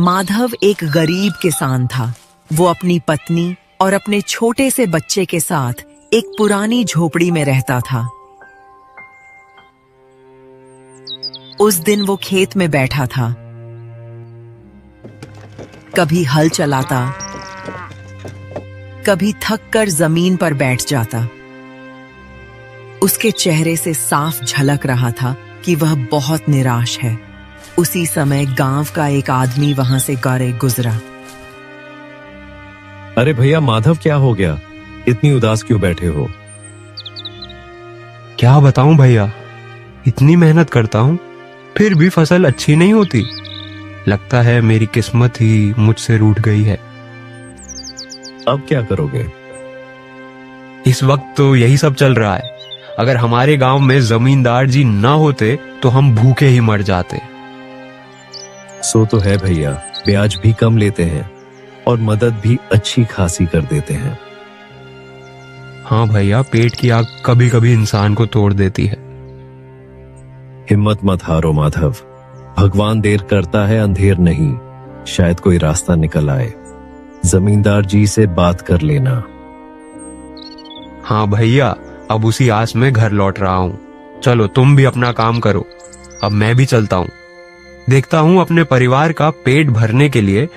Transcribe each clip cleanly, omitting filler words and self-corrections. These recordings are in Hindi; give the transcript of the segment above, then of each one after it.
माधव एक गरीब किसान था। वो अपनी पत्नी और अपने छोटे से बच्चे के साथ एक पुरानी झोपड़ी में रहता था। उस दिन वो खेत में बैठा था। कभी हल चलाता, कभी थक कर जमीन पर बैठ जाता। उसके चेहरे से साफ झलक रहा था कि वह बहुत निराश है। उसी समय गांव का एक आदमी वहां से गुजरा। अरे भैया माधव, क्या हो गया? इतनी उदास क्यों बैठे हो? क्या बताऊं भैया, इतनी मेहनत करता हूं फिर भी फसल अच्छी नहीं होती। लगता है मेरी किस्मत ही मुझसे रूठ गई है। अब क्या करोगे? इस वक्त तो यही सब चल रहा है। अगर हमारे गांव में जमींदार जी ना होते तो हम भूखे ही मर जाते। सो तो है भैया, ब्याज भी कम लेते हैं और मदद भी अच्छी खासी कर देते हैं। हाँ भैया, पेट की आग कभी कभी इंसान को तोड़ देती है। हिम्मत मत हारो माधव, भगवान देर करता है अंधेर नहीं। शायद कोई रास्ता निकल आए। जमींदार जी से बात कर लेना। हाँ भैया, अब उसी आस में घर लौट रहा हूँ। चलो तुम भी अपना काम करो, अब मैं भी चलता हूँ। देखता हूँ अपने परिवार का पेट भरने के लिए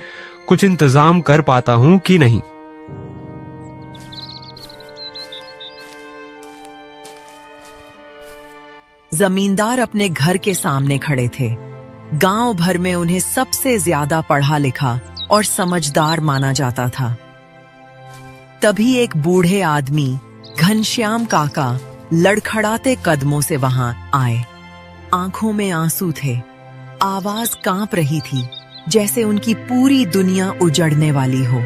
कुछ इंतजाम कर पाता हूँ कि नहीं। जमींदार अपने घर के सामने खड़े थे। गांव भर में उन्हें सबसे ज्यादा पढ़ा लिखा और समझदार माना जाता था। तभी एक बूढ़े आदमी घनश्याम काका लड़खड़ाते कदमों से वहां आए। आंखों में आंसू थे, आवाज कांप रही थी जैसे उनकी पूरी दुनिया उजड़ने वाली हो।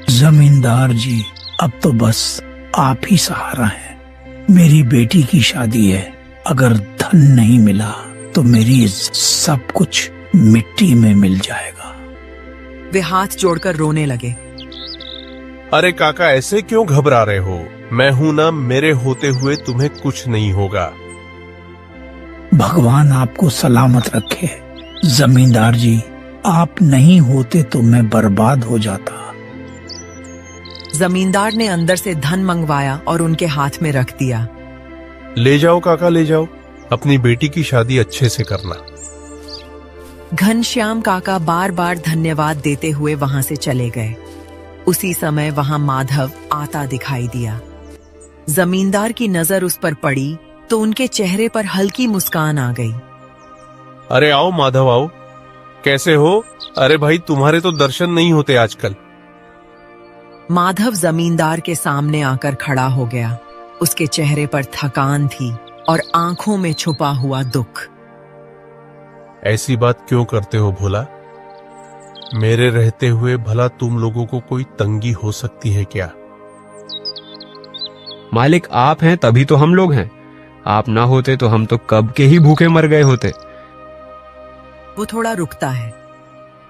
जमींदार जी, अब तो बस आप ही सहारा है। मेरी बेटी की शादी है, अगर धन नहीं मिला तो मेरी सब कुछ मिट्टी में मिल जाएगा। वे हाथ जोड़कर रोने लगे। अरे काका, ऐसे क्यों घबरा रहे हो? मैं हूं ना, मेरे होते हुए तुम्हें कुछ नहीं होगा। भगवान आपको सलामत रखे। जमींदार जी, आप नहीं होते तो मैं बर्बाद हो जाता। जमींदार ने अंदर से धन मंगवाया और उनके हाथ में रख दिया। ले जाओ काका, ले जाओ। अपनी बेटी की शादी अच्छे से करना। घनश्याम काका बार बार धन्यवाद देते हुए वहां से चले गए। उसी समय वहां माधव आता दिखाई दिया। जमींदार की नजर उस पर पड़ी तो उनके चेहरे पर हल्की मुस्कान आ गई। अरे आओ माधव, आओ। कैसे हो? अरे भाई, तुम्हारे तो दर्शन नहीं होते आजकल। माधव जमींदार के सामने आकर खड़ा हो गया। उसके चेहरे पर थकान थी और आंखों में छुपा हुआ दुख। ऐसी बात क्यों करते हो भोला? मेरे रहते हुए भला तुम लोगों को कोई तंगी हो सकती है क्या? मालिक आप हैं तभी तो हम लोग हैं। आप ना होते तो हम तो कब के ही भूखे मर गए होते। वो थोड़ा रुकता है,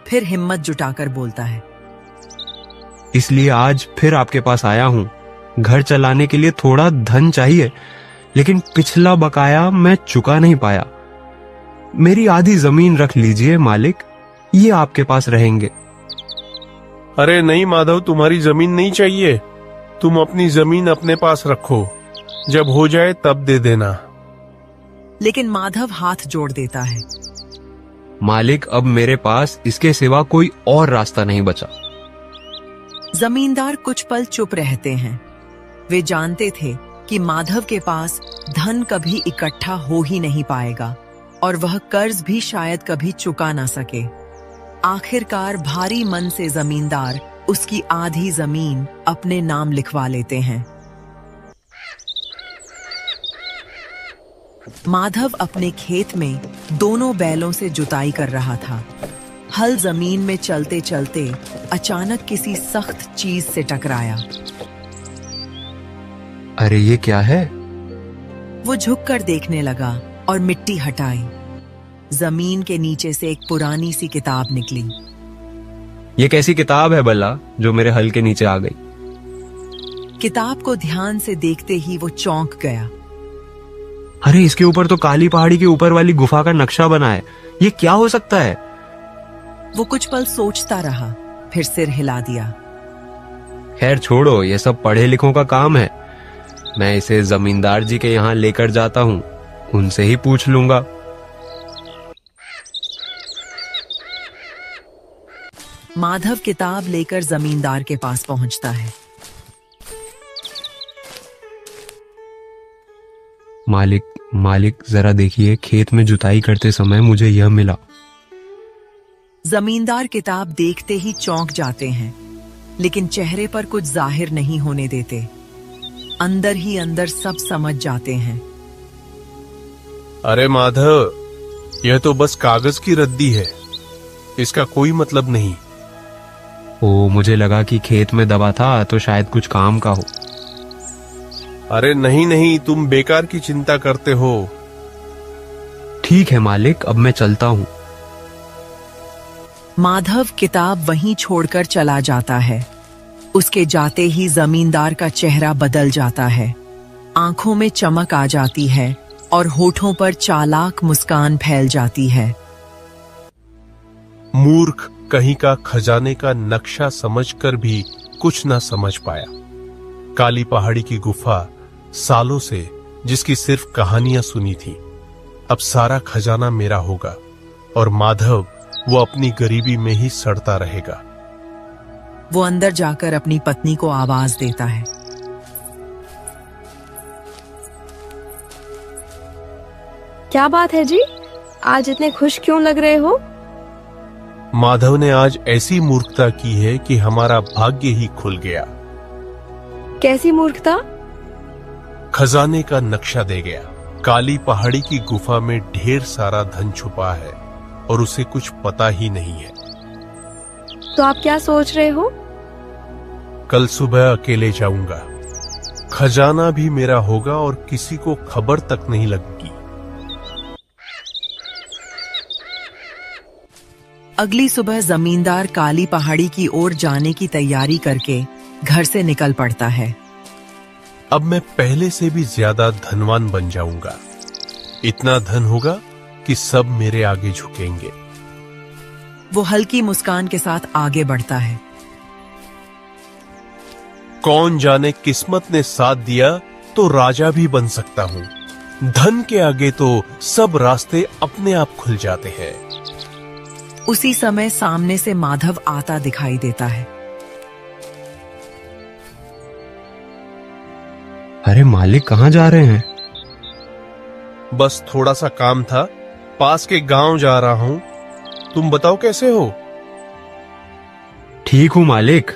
फिर हिम्मत जुटाकर बोलता है। इसलिए आज फिर आपके पास आया हूँ। घर चलाने के लिए थोड़ा धन चाहिए, लेकिन पिछला बकाया मैं चुका नहीं पाया। मेरी आधी जमीन रख लीजिए मालिक, ये आपके पास रहेंगे। अरे नहीं माधव, तुम्हारी जमीन नहीं चाहिए। तुम अपनी जमीन अपने पास रखो, जब हो जाए तब दे देना। लेकिन माधव हाथ जोड़ देता है। मालिक, अब मेरे पास इसके सिवा कोई और रास्ता नहीं बचा। जमींदार कुछ पल चुप रहते हैं। वे जानते थे कि माधव के पास धन कभी इकट्ठा हो ही नहीं पाएगा और वह कर्ज भी शायद कभी चुका ना सके। आखिरकार भारी मन से जमींदार उसकी आधी जमीन अपने नाम लिखवा लेते हैं। माधव अपने खेत में दोनों बैलों से जुताई कर रहा था। हल जमीन में चलते चलते अचानक किसी सख्त चीज से टकराया। अरे ये क्या है? वो झुककर देखने लगा और मिट्टी हटाई। जमीन के नीचे से एक पुरानी सी किताब निकली। ये कैसी किताब है भला जो मेरे हल के नीचे आ गई? किताब को ध्यान से देखते ही वो चौंक गया। अरे इसके ऊपर तो काली पहाड़ी के ऊपर वाली गुफा का नक्शा बना है। ये क्या हो सकता है? वो कुछ पल सोचता रहा, फिर सिर हिला दिया। खैर छोड़ो, ये सब पढ़े लिखों का काम है। मैं इसे जमींदार जी के यहाँ लेकर जाता हूँ, उनसे ही पूछ लूंगा। माधव किताब लेकर जमींदार के पास पहुंचता है। मालिक जरा देखिए, खेत में जुताई करते समय मुझे यह मिला। जमींदार किताब देखते ही चौंक जाते हैं, लेकिन चेहरे पर कुछ जाहिर नहीं होने देते। अंदर ही अंदर सब समझ जाते हैं। अरे माधव, यह तो बस कागज की रद्दी है, इसका कोई मतलब नहीं। ओ, मुझे लगा कि खेत में दबा था तो शायद कुछ काम का हो। अरे नहीं, तुम बेकार की चिंता करते हो। ठीक है मालिक, अब मैं चलता हूँ। माधव किताब वहीं छोड़कर चला जाता है। उसके जाते ही जमींदार का चेहरा बदल जाता है। आंखों में चमक आ जाती है और होठों पर चालाक मुस्कान फैल जाती है। मूर्ख कहीं का, खजाने का नक्शा समझकर भी कुछ ना समझ पाया। काली पहाड़ी की गुफा, सालों से जिसकी सिर्फ कहानियां सुनी थी, अब सारा खजाना मेरा होगा और माधव वो अपनी गरीबी में ही सड़ता रहेगा। वो अंदर जाकर अपनी पत्नी को आवाज देता है। क्या बात है जी, आज इतने खुश क्यों लग रहे हो? माधव ने आज ऐसी मूर्खता की है कि हमारा भाग्य ही खुल गया। कैसी मूर्खता? खजाने का नक्शा दे गया। काली पहाड़ी की गुफा में ढेर सारा धन छुपा है और उसे कुछ पता ही नहीं है। तो आप क्या सोच रहे हो? कल सुबह अकेले जाऊंगा, खजाना भी मेरा होगा और किसी को खबर तक नहीं लगेगी। अगली सुबह जमींदार काली पहाड़ी की ओर जाने की तैयारी करके घर से निकल पड़ता है। अब मैं पहले से भी ज्यादा धनवान बन जाऊंगा। इतना धन होगा कि सब मेरे आगे झुकेंगे। वो हल्की मुस्कान के साथ आगे बढ़ता है। कौन जाने, किस्मत ने साथ दिया तो राजा भी बन सकता हूं। धन के आगे तो सब रास्ते अपने आप खुल जाते हैं। उसी समय सामने से माधव आता दिखाई देता है। अरे मालिक, कहाँ जा रहे हैं? बस थोड़ा सा काम था, पास के गांव जा रहा हूं। तुम बताओ कैसे हो? ठीक हूँ मालिक,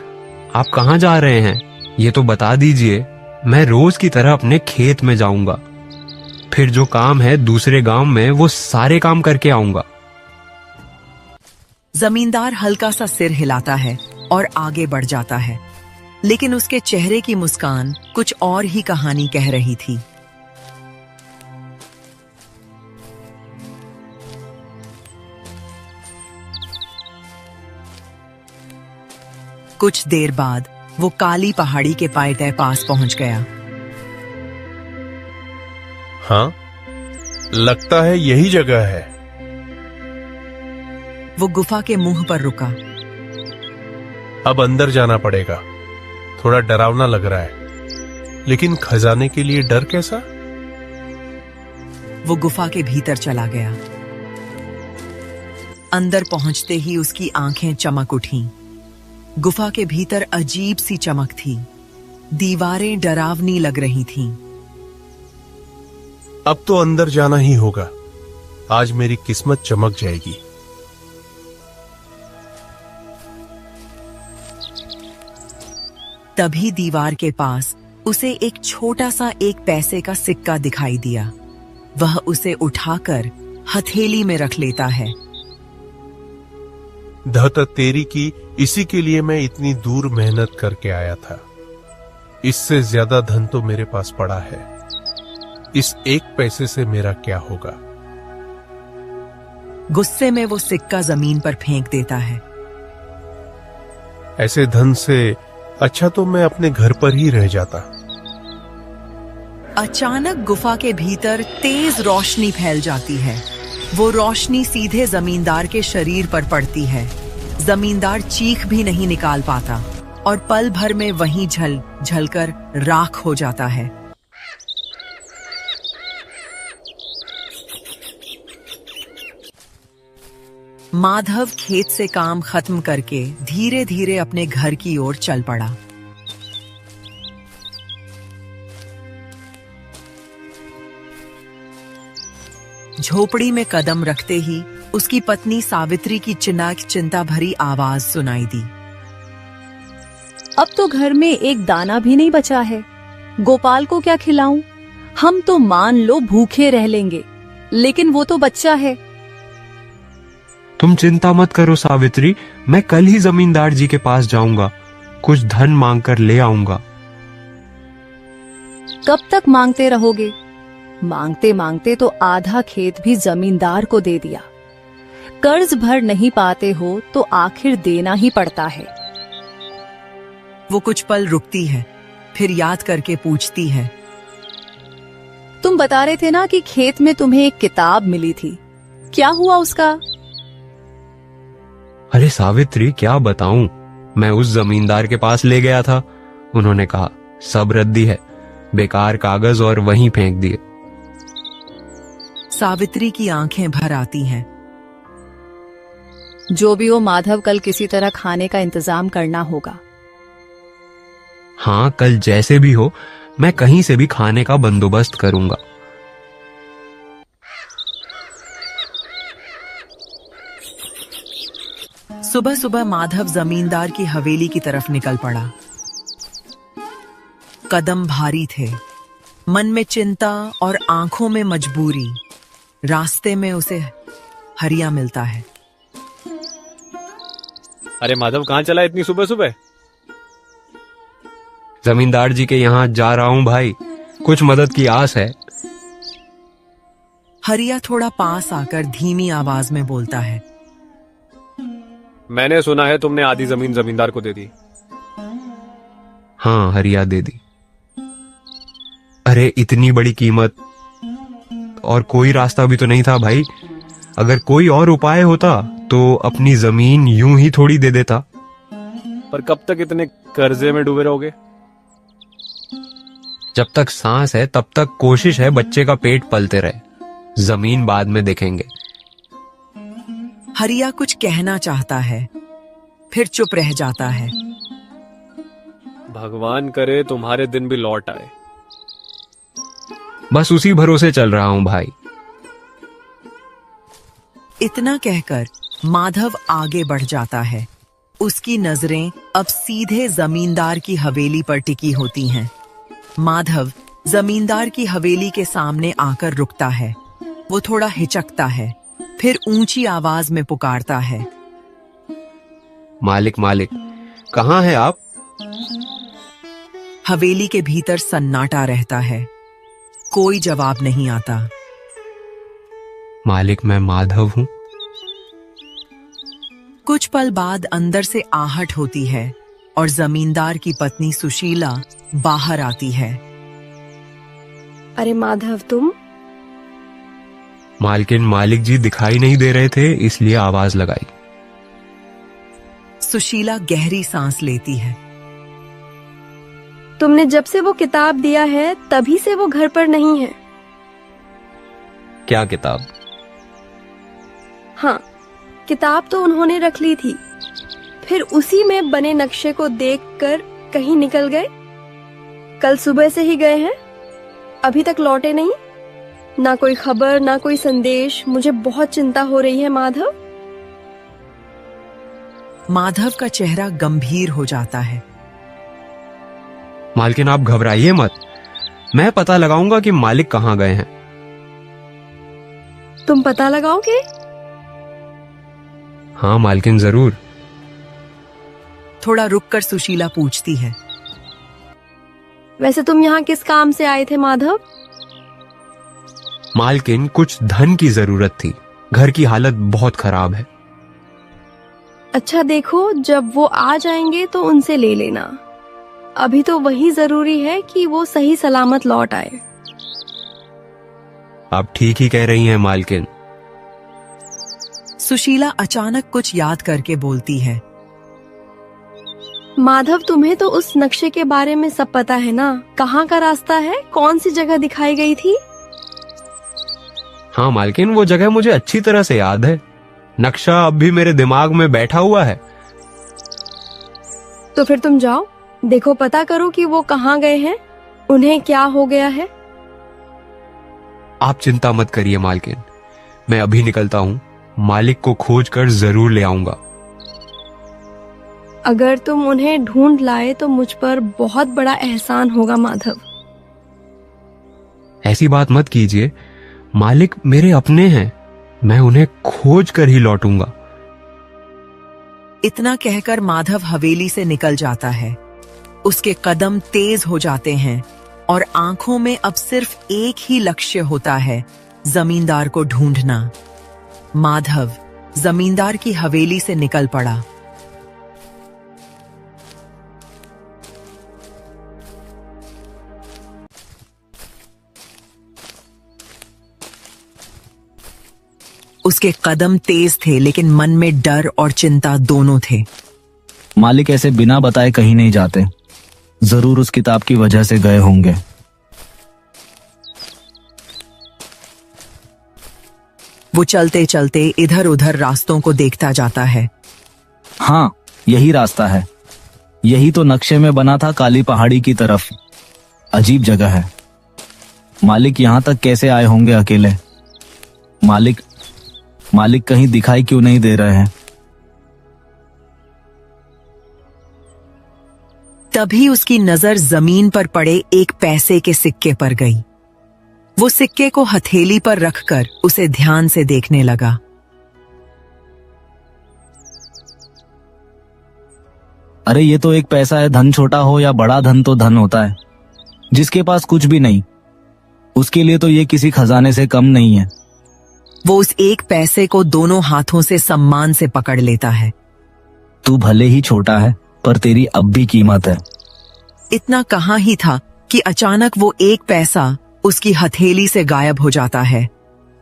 आप कहाँ जा रहे हैं ये तो बता दीजिए। मैं रोज की तरह अपने खेत में जाऊंगा, फिर जो काम है दूसरे गांव में वो सारे काम करके आऊंगा। जमींदार हल्का सा सिर हिलाता है और आगे बढ़ जाता है, लेकिन उसके चेहरे की मुस्कान कुछ और ही कहानी कह रही थी। कुछ देर बाद वो काली पहाड़ी के पायटे पास पहुंच गया। हाँ, लगता है यही जगह है। वो गुफा के मुंह पर रुका। अब अंदर जाना पड़ेगा। थोड़ा डरावना लग रहा है, लेकिन खजाने के लिए डर कैसा? वो गुफा के भीतर चला गया। अंदर पहुंचते ही उसकी आंखें चमक उठीं। गुफा के भीतर अजीब सी चमक थी। दीवारें डरावनी लग रही थीं। अब तो अंदर जाना ही होगा। आज मेरी किस्मत चमक जाएगी। तभी दीवार के पास उसे एक छोटा सा 1 पैसे का सिक्का दिखाई दिया। वह उसे उठाकर हथेली में रख लेता है। धत तेरी की, इसी के लिए मैं इतनी दूर मेहनत करके आया था। इससे ज्यादा धन तो मेरे पास पड़ा है। इस 1 पैसे से मेरा क्या होगा? गुस्से में वो सिक्का जमीन पर फेंक देता है। ऐसे धन से अच्छा तो मैं अपने घर पर ही रह जाता। अचानक गुफा के भीतर तेज रोशनी फैल जाती है। वो रोशनी सीधे जमींदार के शरीर पर पड़ती है। जमींदार चीख भी नहीं निकाल पाता और पल भर में वहीं जलकर राख हो जाता है। माधव खेत से काम खत्म करके धीरे धीरे अपने घर की ओर चल पड़ा। झोपड़ी में कदम रखते ही उसकी पत्नी सावित्री की चिंता भरी आवाज सुनाई दी। अब तो घर में एक दाना भी नहीं बचा है, गोपाल को क्या खिलाऊं? हम तो मान लो भूखे रह लेंगे, लेकिन वो तो बच्चा है। तुम चिंता मत करो सावित्री, मैं कल ही जमींदार जी के पास जाऊंगा, कुछ धन मांग कर ले आऊंगा। कब तक मांगते रहोगे? मांगते मांगते तो आधा खेत भी जमींदार को दे दिया। कर्ज भर नहीं पाते हो तो आखिर देना ही पड़ता है। वो कुछ पल रुकती है, फिर याद करके पूछती है, तुम बता रहे थे ना कि खेत में तुम्हें एक किताब मिली थी, क्या हुआ उसका? अरे सावित्री, क्या बताऊं, मैं उस जमींदार के पास ले गया था। उन्होंने कहा सब रद्दी है, बेकार कागज और वहीं फेंक दिए। सावित्री की आंखें भर आती हैं। जो भी हो माधव, कल किसी तरह खाने का इंतजाम करना होगा। हाँ, कल जैसे भी हो मैं कहीं से भी खाने का बंदोबस्त करूंगा। सुबह सुबह माधव जमींदार की हवेली की तरफ निकल पड़ा। कदम भारी थे, मन में चिंता और आंखों में मजबूरी। रास्ते में उसे हरिया मिलता है। अरे माधव, कहाँ चला इतनी सुबह सुबह? जमींदार जी के यहाँ जा रहा हूँ भाई, कुछ मदद की आस है। हरिया थोड़ा पास आकर धीमी आवाज में बोलता है, मैंने सुना है तुमने आधी जमीन जमींदार को दे दी। हाँ, हरिया दे दी। अरे इतनी बड़ी कीमत, और कोई रास्ता भी तो नहीं था भाई। अगर कोई और उपाय होता तो अपनी जमीन यूं ही थोड़ी दे देता। पर कब तक इतने कर्जे में डूबे रहोगे? जब तक सांस है तब तक कोशिश है बच्चे का पेट पलते रहे, जमीन बाद में देखेंगे। हरिया कुछ कहना चाहता है, फिर चुप रह जाता है। भगवान करे तुम्हारे दिन भी लौट आए। बस उसी भरोसे चल रहा हूं भाई। इतना कहकर माधव आगे बढ़ जाता है। उसकी नजरें अब सीधे जमींदार की हवेली पर टिकी होती हैं। माधव जमींदार की हवेली के सामने आकर रुकता है। वो थोड़ा हिचकता है, फिर ऊंची आवाज में पुकारता है, मालिक मालिक, कहाँ हैं आप? हवेली के भीतर सन्नाटा रहता है, कोई जवाब नहीं आता। मालिक, मैं माधव हूं। कुछ पल बाद अंदर से आहट होती है और जमींदार की पत्नी सुशीला बाहर आती है। अरे माधव, तुम? मालकिन, मालिक जी दिखाई नहीं दे रहे थे इसलिए आवाज लगाई। सुशीला गहरी सांस लेती है। तुमने जब से वो किताब दिया है तभी से वो घर पर नहीं है। क्या किताब? हाँ, किताब तो उन्होंने रख ली थी, फिर उसी में बने नक्शे को देखकर कहीं निकल गए। कल सुबह से ही गए हैं, अभी तक लौटे नहीं। ना कोई खबर, ना कोई संदेश। मुझे बहुत चिंता हो रही है माधव। माधव का चेहरा गंभीर हो जाता है। मालकिन, आप घबराइए मत, मैं पता लगाऊंगा कि मालिक कहाँ गए हैं। तुम पता लगाओगे? हाँ मालकिन, जरूर। थोड़ा रुककर सुशीला पूछती है, वैसे तुम यहाँ किस काम से आए थे माधव? मालकिन, कुछ धन की जरूरत थी, घर की हालत बहुत खराब है। अच्छा देखो, जब वो आ जाएंगे तो उनसे ले लेना। अभी तो वही जरूरी है कि वो सही सलामत लौट आए। आप ठीक ही कह रही हैं मालकिन। सुशीला अचानक कुछ याद करके बोलती है। माधव, तुम्हें तो उस नक्शे के बारे में सब पता है ना? कहाँ का रास्ता है, कौन सी जगह दिखाई गई थी? हाँ मालकिन, वो जगह मुझे अच्छी तरह से याद है। नक्शा अब भी मेरे दिमाग में बैठा हुआ है। तो फिर तुम जाओ, देखो, पता करो कि वो कहाँ गए हैं, उन्हें क्या हो गया है। आप चिंता मत करिए मालकिन, मैं अभी निकलता हूँ। मालिक को खोज कर जरूर ले आऊंगा। अगर तुम उन्हें ढूंढ लाए तो मुझ पर बहुत बड़ा एहसान होगा माधव। ऐसी बात मत कीजिए, मालिक मेरे अपने हैं, मैं उन्हें खोज कर ही लौटूंगा। इतना कहकर माधव हवेली से निकल जाता है। उसके कदम तेज हो जाते हैं और आंखों में अब सिर्फ एक ही लक्ष्य होता है, जमींदार को ढूंढना। माधव जमींदार की हवेली से निकल पड़ा। उसके कदम तेज थे, लेकिन मन में डर और चिंता दोनों थे। मालिक ऐसे बिना बताए कहीं नहीं जाते, जरूर उस किताब की वजह से गए होंगे। वो चलते चलते इधर उधर रास्तों को देखता जाता है। हाँ, यही रास्ता है, यही तो नक्शे में बना था, काली पहाड़ी की तरफ। अजीब जगह है। मालिक यहाँ तक कैसे आए होंगे अकेले? मालिक कहीं दिखाई क्यों नहीं दे रहे हैं? तभी उसकी नजर जमीन पर पड़े एक पैसे के सिक्के पर गई। वो सिक्के को हथेली पर रखकर उसे ध्यान से देखने लगा। अरे ये तो एक पैसा है, धन छोटा हो या बड़ा धन तो धन होता है। जिसके पास कुछ भी नहीं, उसके लिए तो ये किसी खजाने से कम नहीं है। वो उस एक पैसे को दोनों हाथों से सम्मान से पकड़ लेता है। तू भले ही छोटा है, पर तेरी अब भी कीमत है। इतना कहाँ ही था कि अचानक वो एक पैसा उसकी हथेली से गायब हो जाता है।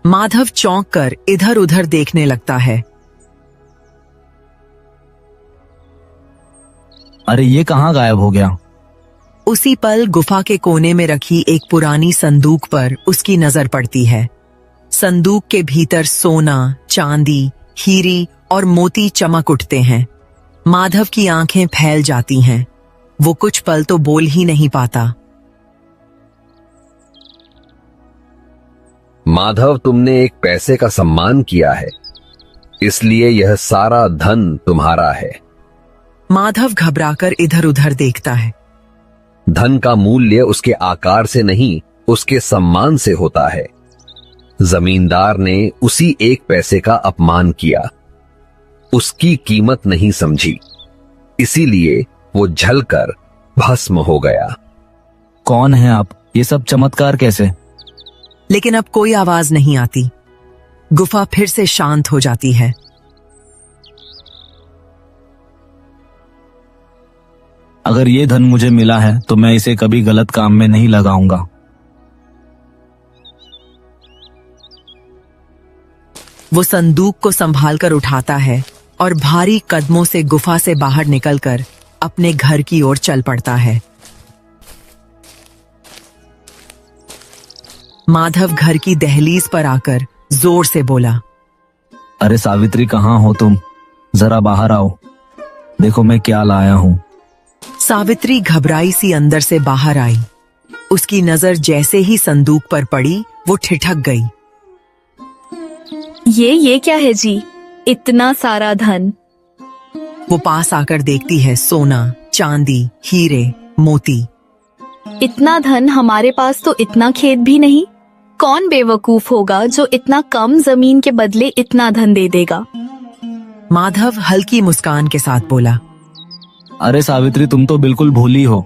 माधव चौंक कर इधर उधर देखने लगता है। अरे ये कहाँ गायब हो गया? उसी पल गुफा के कोने में रखी एक पुरानी संदूक पर उसकी नजर पड़ती है। संदूक के भीतर सोना, चांदी, हीरी और मोती चमक उठते हैं। माधव की आंखें फैल जाती हैं। वो कुछ पल तो बोल ही नहीं पाता। माधव, तुमने एक पैसे का सम्मान किया है, इसलिए यह सारा धन तुम्हारा है। माधव घबराकर इधर उधर देखता है। धन का मूल्य उसके आकार से नहीं, उसके सम्मान से होता है। जमींदार ने उसी एक पैसे का अपमान किया, उसकी कीमत नहीं समझी, इसीलिए वो जलकर भस्म हो गया। कौन है आप? ये सब चमत्कार कैसे? लेकिन अब कोई आवाज नहीं आती। गुफा फिर से शांत हो जाती है। अगर ये धन मुझे मिला है तो मैं इसे कभी गलत काम में नहीं लगाऊंगा। वो संदूक को संभालकर उठाता है और भारी कदमों से गुफा से बाहर निकलकर अपने घर की ओर चल पड़ता है। माधव घर की दहलीज पर आकर जोर से बोला, अरे सावित्री, कहाँ हो तुम? जरा बाहर आओ, देखो मैं क्या लाया हूँ। सावित्री घबराई सी अंदर से बाहर आई। उसकी नजर जैसे ही संदूक पर पड़ी, वो ठिठक गई। ये क्या है जी? इतना सारा धन? वो पास आकर देखती है सोना, चांदी, हीरे, मोती। इतना धन हमारे पास तो इतना खेत भी नहीं। कौन बेवकूफ होगा जो इतना कम जमीन के बदले इतना धन दे देगा? माधव हल्की मुस्कान के साथ बोला, अरे सावित्री, तुम तो बिल्कुल भूली हो।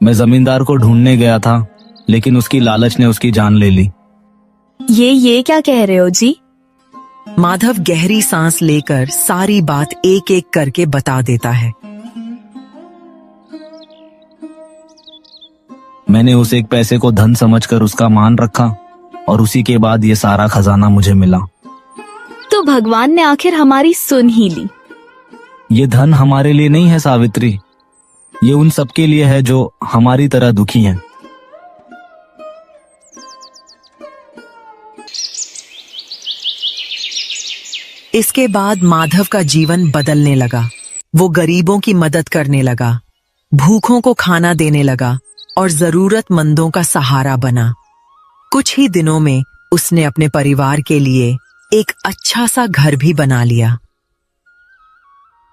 मैं जमींदार को ढूंढने गया था, लेकिन उसकी लालच ने उसकी जान ले ली। ये क्या कह रहे हो जी? माधव गहरी सांस लेकर सारी बात एक एक करके बता देता है। मैंने उस एक पैसे को धन समझकर उसका मान रखा और उसी के बाद ये सारा खजाना मुझे मिला। तो भगवान ने आखिर हमारी सुन ही ली। ये धन हमारे लिए नहीं है सावित्री, ये उन सबके लिए है जो हमारी तरह दुखी हैं। इसके बाद माधव का जीवन बदलने लगा। वो गरीबों की मदद करने लगा, भूखों को खाना देने लगा और जरूरतमंदों का सहारा बना। कुछ ही दिनों में उसने अपने परिवार के लिए एक अच्छा सा घर भी बना लिया।